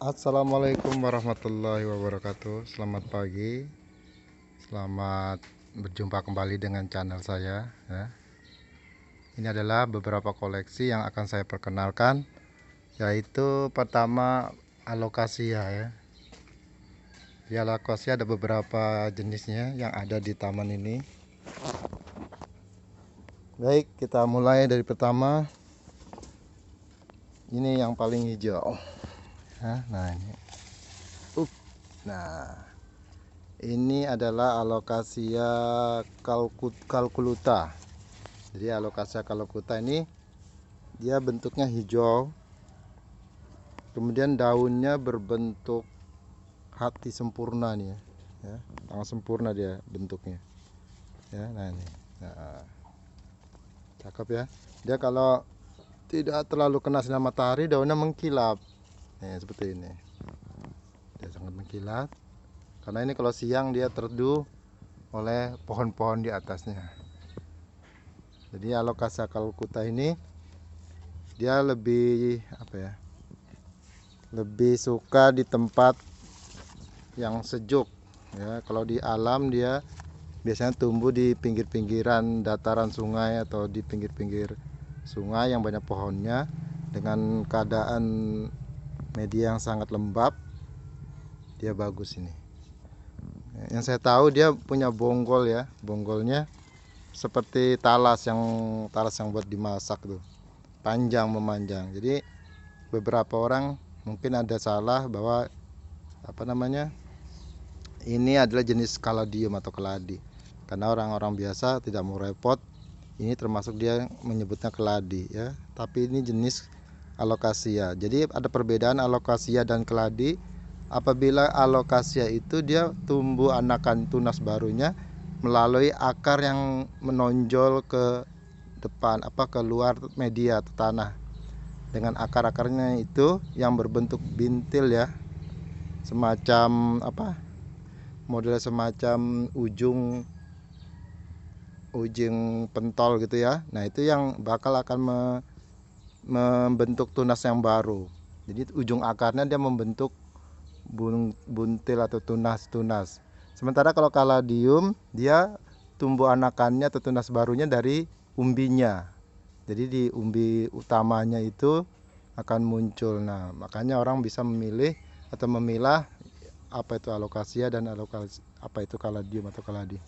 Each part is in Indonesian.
Assalamualaikum warahmatullahi wabarakatuh. Selamat pagi, selamat berjumpa kembali dengan channel saya ya. Ini adalah beberapa koleksi yang akan saya perkenalkan, yaitu pertama alokasia ya. Di alokasia ada beberapa jenisnya yang ada di taman ini. Baik, kita mulai dari pertama. Ini yang paling hijau. Nah, ini. Nah, ini adalah alokasia calculuta. Jadi alokasia calculuta ini dia bentuknya hijau, kemudian daunnya berbentuk hati sempurna nih ya, sangat sempurna dia bentuknya ya. Nah ini, nah, cakep ya. Dia kalau tidak terlalu kena sinar matahari daunnya mengkilap, seperti ini. Dia sangat mengkilat karena ini kalau siang dia terteduh oleh pohon-pohon di atasnya. Jadi alokasia calculuta ini dia lebih apa ya, lebih suka di tempat yang sejuk ya. Kalau di alam dia biasanya tumbuh di pinggir-pinggiran dataran sungai atau di pinggir-pinggir sungai yang banyak pohonnya dengan keadaan media yang sangat lembab. Dia bagus ini. Yang saya tahu dia punya bonggol ya, bonggolnya seperti talas yang buat dimasak tuh, panjang memanjang. Jadi beberapa orang mungkin ada salah bahwa apa namanya, ini adalah jenis kaladium atau keladi, karena orang-orang biasa tidak mau repot, ini termasuk dia menyebutnya keladi ya, tapi ini jenis alokasia. Jadi ada perbedaan alokasia dan keladi. Apabila alokasia itu dia tumbuh anakan tunas barunya melalui akar yang menonjol ke depan, keluar media atau tanah, dengan akar-akarnya itu yang berbentuk bintil ya, semacam model semacam ujung pentol gitu ya. Nah itu yang bakal akan membentuk tunas yang baru. Jadi ujung akarnya dia membentuk buntil atau tunas-tunas. Sementara kalau kaladium dia tumbuh anakannya atau tunas barunya dari umbinya. Jadi di umbi utamanya itu akan muncul. Nah, makanya orang bisa memilih atau memilah apa itu alokasia dan apa itu kaladium atau kaladi.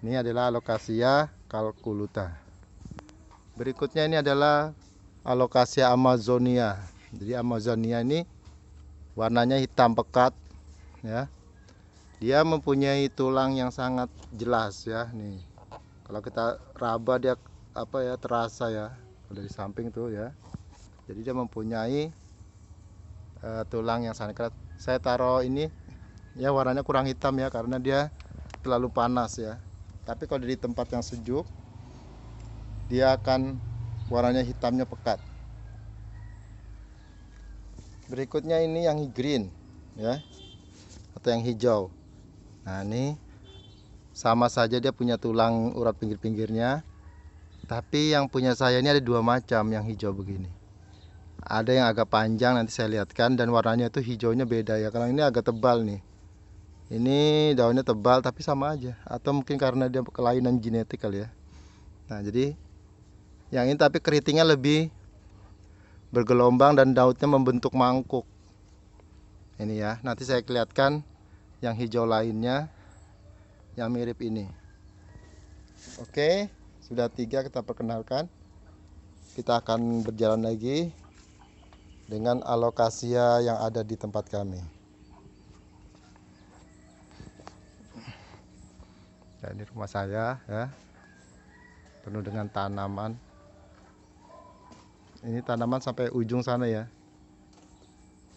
Ini adalah alokasia calculuta. Berikutnya ini adalah alokasia amazonia. Jadi amazonia ini warnanya hitam pekat ya. Dia mempunyai tulang yang sangat jelas ya. Nih, kalau kita raba dia terasa ya dari samping tuh ya. Jadi dia mempunyai tulang yang sangat keras. Saya taruh ini ya, warnanya kurang hitam ya karena dia terlalu panas ya. Tapi kalau di tempat yang sejuk dia akan warnanya hitamnya pekat. Berikutnya ini yang green ya, atau yang hijau. Nah ini sama saja dia punya tulang urat pinggir-pinggirnya, tapi yang punya saya ini ada dua macam yang hijau begini. Ada yang agak panjang, nanti saya lihatkan, dan warnanya itu hijaunya beda ya. Karena ini agak tebal nih. Ini daunnya tebal tapi sama aja, atau mungkin karena dia kelainan genetik kali ya. Nah jadi yang ini tapi keritingnya lebih bergelombang dan daunnya membentuk mangkuk. Ini ya, nanti saya lihatkan yang hijau lainnya yang mirip ini. Oke, sudah 3 kita perkenalkan. Kita akan berjalan lagi dengan alokasia yang ada di tempat kami. Ya, ini rumah saya ya, penuh dengan tanaman. Ini tanaman sampai ujung sana ya.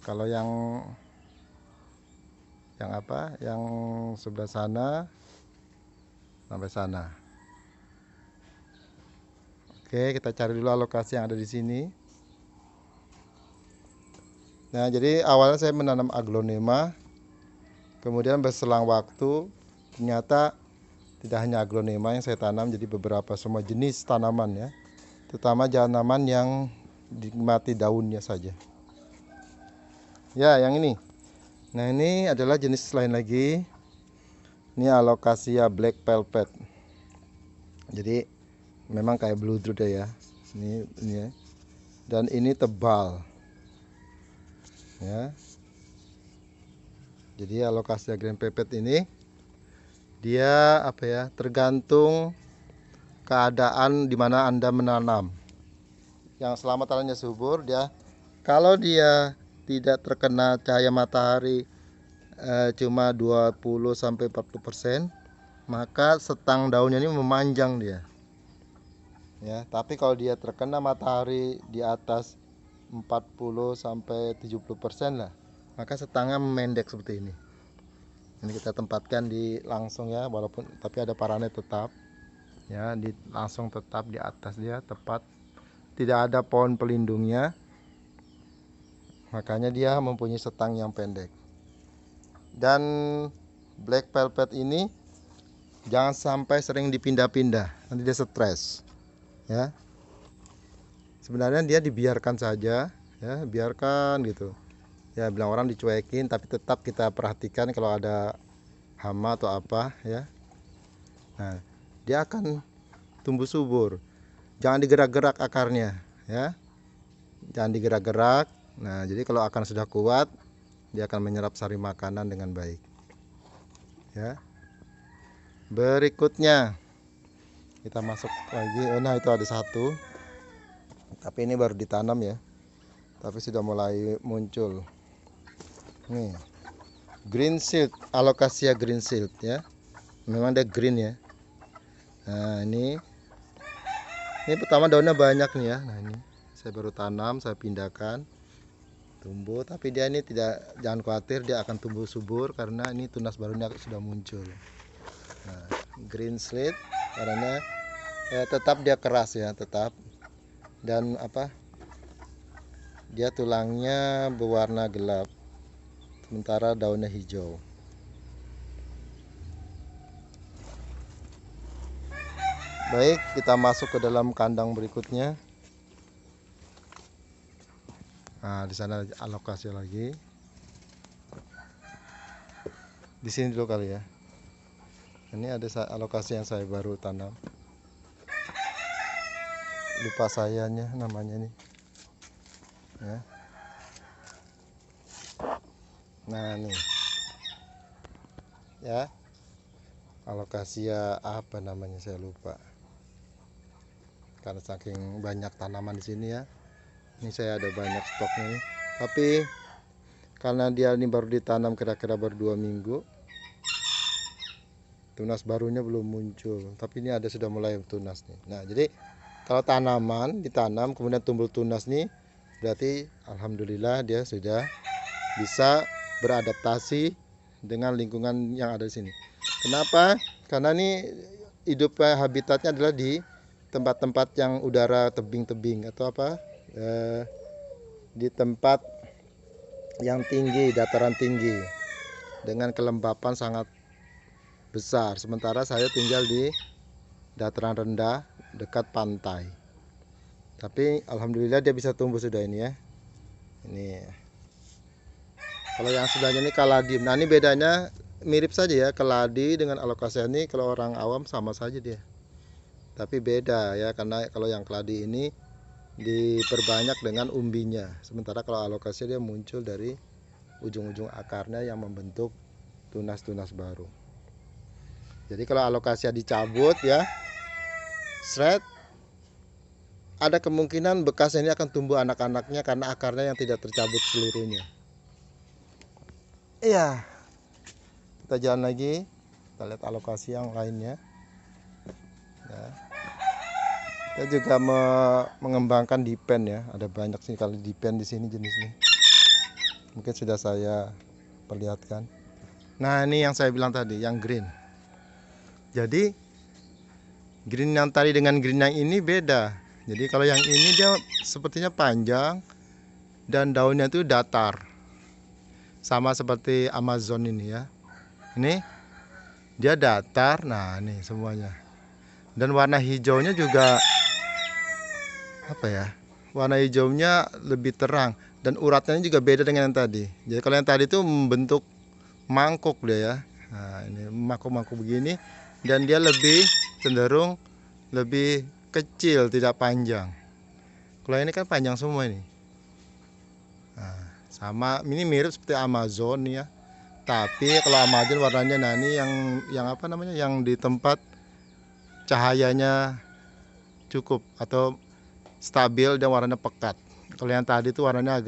Kalau yang sebelah sana sampai sana. Oke, kita cari dulu alokasi yang ada di sini. Nah, jadi awalnya saya menanam aglonema, kemudian berselang waktu ternyata tidak hanya aglonema yang saya tanam, jadi beberapa semua jenis tanaman ya, terutama tanaman yang dinikmati daunnya saja. Ya, yang ini. Nah, ini adalah jenis lain lagi. Ini Alocasia Black Velvet. Jadi memang kayak blue drought ya. Ini ya. Dan ini tebal. Ya. Jadi Alocasia Grand Velvet ini dia apa ya? Tergantung keadaan di mana Anda menanam. Yang selama tanahnya subur, dia kalau dia tidak terkena cahaya matahari cuma 20 sampai 40%, maka setang daunnya ini memanjang dia. Ya, tapi kalau dia terkena matahari di atas 40 sampai 70% lah, maka setangnya memendek seperti ini. Ini kita tempatkan di langsung ya, walaupun tapi ada parane tetap. Ya, langsung tetap di atas dia tepat. Tidak ada pohon pelindungnya. Makanya dia mempunyai setang yang pendek. Dan Black Velvet ini jangan sampai sering dipindah-pindah, nanti dia stres. Ya. Sebenarnya dia dibiarkan saja, ya, biarkan gitu. Ya, bilang orang dicuekin, tapi tetap kita perhatikan kalau ada hama atau apa ya. Nah, dia akan tumbuh subur. Jangan digerak-gerak akarnya, ya. Jangan digerak-gerak. Nah, jadi kalau akar sudah kuat, dia akan menyerap sari makanan dengan baik. Ya. Berikutnya kita masuk lagi. Nah, itu ada satu. Tapi ini baru ditanam ya. Tapi sudah mulai muncul. Nih. Green Shield, Alocasia Green Shield ya. Memang dia green ya. Nah, ini pertama daunnya banyak nih ya. Nah, ini saya baru tanam, saya pindahkan. Tumbuh, tapi dia ini jangan khawatir, dia akan tumbuh subur karena ini tunas barunya sudah muncul. Nah, green slate karena tetap dia keras ya, tetap. Dan apa? Dia tulangnya berwarna gelap. Sementara daunnya hijau. Baik, kita masuk ke dalam kandang berikutnya. Nah, di sana Alocasia lagi. Di sini dulu kali ya. Ini ada Alocasia yang saya baru tanam. Lupa sayanya namanya nih. Ya. Nah, nih. Ya. Alocasia apa namanya saya lupa. Karena saking banyak tanaman di sini ya. Ini saya ada banyak stoknya nih. Tapi karena dia ini baru ditanam kira-kira baru 2 minggu, tunas barunya belum muncul. Tapi ini ada sudah mulai tunas nih. Nah, jadi kalau tanaman ditanam kemudian tumbuh tunas nih, berarti alhamdulillah dia sudah bisa beradaptasi dengan lingkungan yang ada di sini. Kenapa? Karena ini hidupnya habitatnya adalah di tempat-tempat yang udara tebing-tebing atau apa? Di tempat yang tinggi, dataran tinggi dengan kelembapan sangat besar. Sementara saya tinggal di dataran rendah dekat pantai. Tapi alhamdulillah dia bisa tumbuh sudah ini ya. Ini. Kalau yang sebelahnya ini kaladi. Nah, ini bedanya mirip saja ya, kaladi dengan Alocasia ini kalau orang awam sama saja dia. Tapi beda ya, karena kalau yang kaladi ini diperbanyak dengan umbinya. Sementara kalau Alocasia dia muncul dari ujung-ujung akarnya yang membentuk tunas-tunas baru. Jadi kalau Alocasia dicabut ya, shred, ada kemungkinan bekas ini akan tumbuh anak-anaknya karena akarnya yang tidak tercabut seluruhnya. Iya. Kita jalan lagi. Kita lihat Alocasia yang lainnya. Ya. Kita juga mengembangkan dipen ya. Ada banyak sih kalau dipen di sini jenisnya. Mungkin sudah saya perlihatkan. Nah, ini yang saya bilang tadi, yang green. Jadi green yang tadi dengan green yang ini beda. Jadi kalau yang ini dia sepertinya panjang dan daunnya itu datar. Sama seperti Amazon ini ya. Ini dia datar. Nah, ini semuanya. Dan warna hijaunya juga apa ya? Warna hijaunya lebih terang. Dan uratnya juga beda dengan yang tadi. Jadi kalau yang tadi itu membentuk mangkuk dia ya. Nah, ini mangkuk-mangkuk begini, dan dia lebih cenderung lebih kecil, tidak panjang. Kalau ini kan panjang semua ini. Nah, sama ini mirip seperti Amazon ya. Tapi kalau Amazon warnanya, nah ini yang apa namanya, yang di tempat cahayanya cukup atau stabil dan warnanya pekat. Kalau yang tadi itu warnanya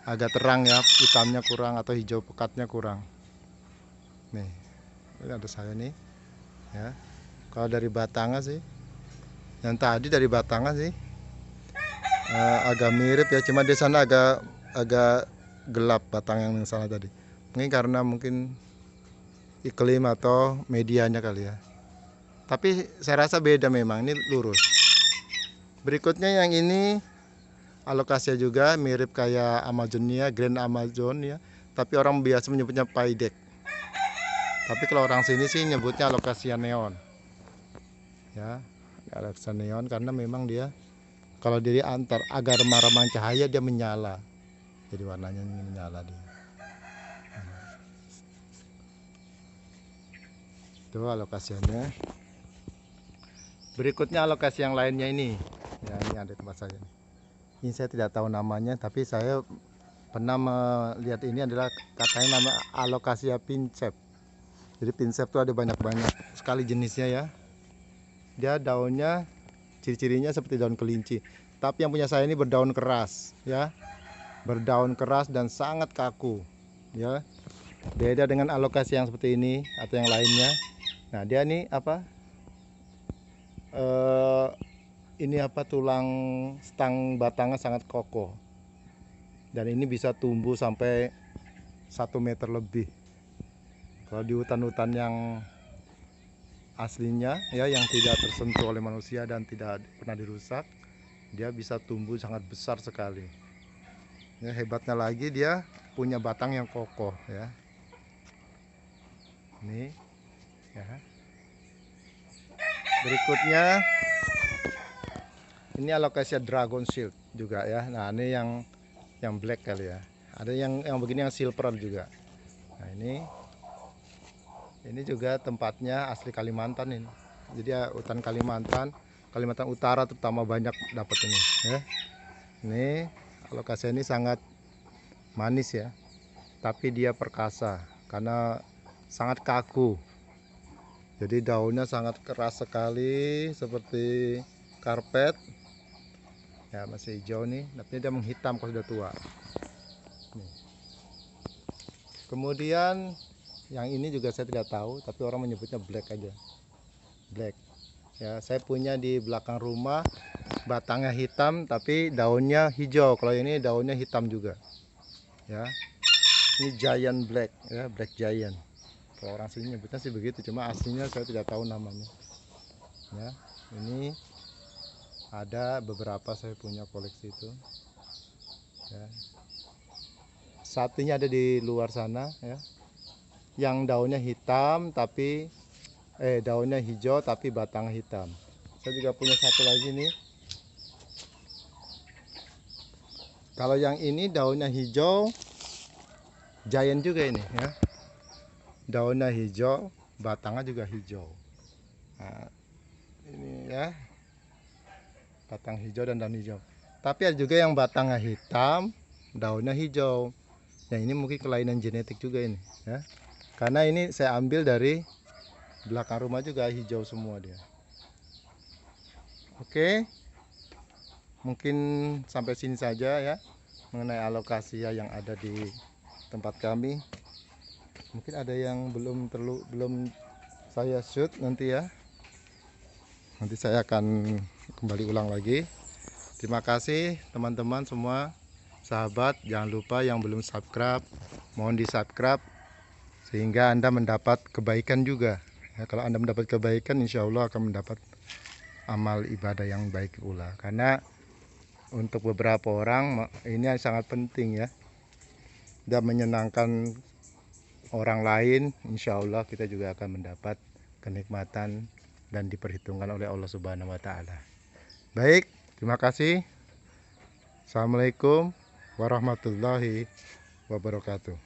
agak terang ya, hitamnya kurang atau hijau pekatnya kurang. Nih, ini ada saya nih ya. Kalau dari batangnya sih, yang tadi dari batangnya sih agak mirip ya, cuma di sana agak gelap batang yang sana tadi. Mungkin karena iklim atau medianya kali ya. Tapi saya rasa beda memang, ini lurus. Berikutnya yang ini alokasia juga mirip kayak Amazonia, Grand Amazon ya. Tapi orang biasa menyebutnya paidek. Tapi kalau orang sini sih nyebutnya alokasia neon. Ya, alokasia neon karena memang dia kalau diri antar agar remang-remang cahaya dia menyala. Jadi warnanya ini menyala dia. Itu alokasinya. Berikutnya alokasi yang lainnya ini. Ya, ini ada tempat saya. Ini saya tidak tahu namanya, tapi saya pernah melihat ini adalah katanya nama alokasia pincep. Jadi pincep itu ada banyak sekali jenisnya ya. Dia daunnya ciri-cirinya seperti daun kelinci. Tapi yang punya saya ini berdaun keras ya. Berdaun keras dan sangat kaku ya. Beda dengan alokasi yang seperti ini atau yang lainnya. Nah, dia ini apa? Ini apa, tulang stang batangnya sangat kokoh. Dan ini bisa tumbuh sampai 1 meter lebih. Kalau di hutan-hutan yang aslinya ya, yang tidak tersentuh oleh manusia dan tidak pernah dirusak, dia bisa tumbuh sangat besar sekali ya. Hebatnya lagi dia punya batang yang kokoh ya. Ini ya. Berikutnya ini alokasia dragon shield juga ya. Nah, ini yang black kali ya. Ada yang begini yang silver juga. Nah, ini juga tempatnya asli Kalimantan ini. Jadi ya, hutan Kalimantan Utara terutama banyak dapat ini ya. Ini alokasia ini sangat manis ya, tapi dia perkasa karena sangat kaku. Jadi daunnya sangat keras sekali seperti karpet ya, masih hijau nih, tapi dia menghitam kalau sudah tua nih. Kemudian yang ini juga saya tidak tahu, tapi orang menyebutnya black aja, black ya. Saya punya di belakang rumah, batangnya hitam tapi daunnya hijau. Kalau ini daunnya hitam juga ya. Ini giant black ya, black giant. Kalau orang sini nyebutnya sih begitu, cuma aslinya saya tidak tahu namanya ya. Ini ada beberapa, saya punya koleksi itu ya. Satunya ada di luar sana ya, yang daunnya hitam tapi daunnya hijau tapi batang hitam. Saya juga punya satu lagi nih. Kalau yang ini daunnya hijau, giant juga ini ya. Daunnya hijau, batangnya juga hijau. Nah, ini ya, batang hijau dan daun hijau. Tapi ada juga yang batangnya hitam, daunnya hijau. Yang ini mungkin kelainan genetik juga ini ya. Karena ini saya ambil dari belakang rumah juga hijau semua dia. Oke. Mungkin sampai sini saja ya mengenai alokasia yang ada di tempat kami. Mungkin ada yang belum saya shoot nanti ya. Nanti saya akan kembali ulang lagi. Terima kasih teman-teman semua, sahabat. Jangan lupa yang belum subscribe, mohon di subscribe sehingga Anda mendapat kebaikan juga ya. Kalau Anda mendapat kebaikan, insya Allah akan mendapat amal ibadah yang baik pula. Karena untuk beberapa orang ini sangat penting ya, dan menyenangkan orang lain, insya Allah kita juga akan mendapat kenikmatan dan diperhitungkan oleh Allah Subhanahu wa Ta'ala. Baik, terima kasih. Assalamualaikum warahmatullahi wabarakatuh.